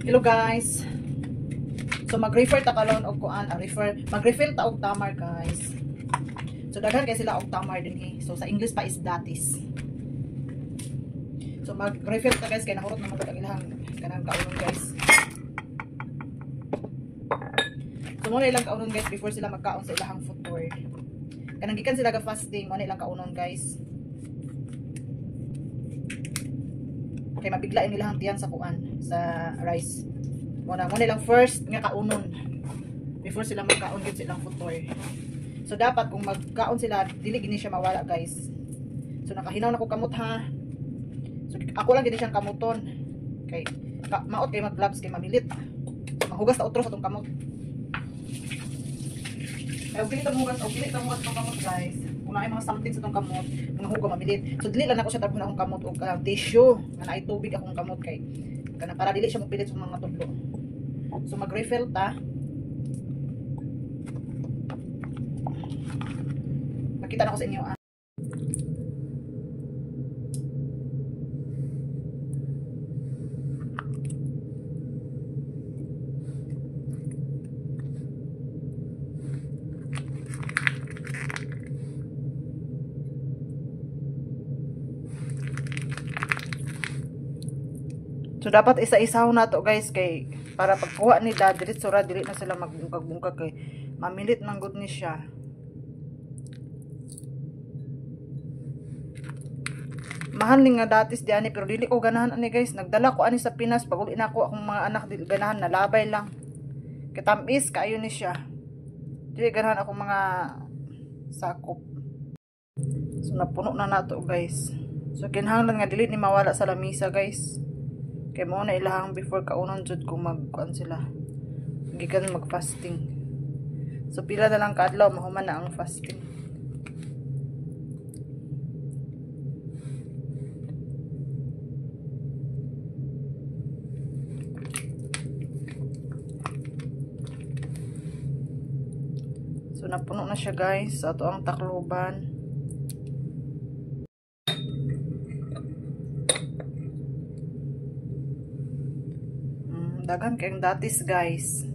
Hello guys. So mag-refer ta kalon og kuan, mag-refill ta og tamar guys. So daghan kay sila og tamar din eh. So sa English pa is datis. So mag-refill ta guys kay nahurot na magud ang ilang kanang kaunon guys. So mo na ilang kaunon guys before sila magkaon sa ilang footboard. Kanang gikan sila ga fasting, mo na ilang kaunon guys. Kay mabiglain nila ang tiyan sa kuan, sa rice. Muna nilang first nga kaunon before sila magkaon gid silang futur. So dapat kung magkaon sila dili gini siya mawala guys. So nakahinaw na ko kamot ha. So ako lang gini siyang kamuton. Kay maot kay mag-gloves kay mamilit. Mahugas ta utro sa tong kamot. Ay okay ta hugas, okay ta hugas tong kamot guys. Kung naay mga something sa tong kamot, mga hugo mamilit. So dili lang ako sa tabon akong kamot og tissue. Nga naay tubig akong kamot kay kana para dili siya mapilit sa mga tudlo. So mag-refill ta. Makita na ko sa inyo ah. So dapat isa-isaw na to guys kay para pagkuha ni dad diretso ra dili na sila magbungkag-bungkag kay mamilit man gud ni siya. Mahal ni nga datis di ani pero dili ko ganahan ani guys. Nagdala ko ani sa Pinas pag uli na ako akong mga anak dili ganahan nalabay lang. Kitamis kaayo ni siya. Dili ganahan akong mga sakop. So napuno na nato guys. So kinahanglan nga dili ni mawala sa lamisa guys. Kaya mo na ilahang before kaunon jud kung magkuan sila. Gikan mag-fasting. So pila na lang kaadlaw mahuman na ang fasting. So napuno na siya guys. Ato ang takloban. Dagan kayong datis guys.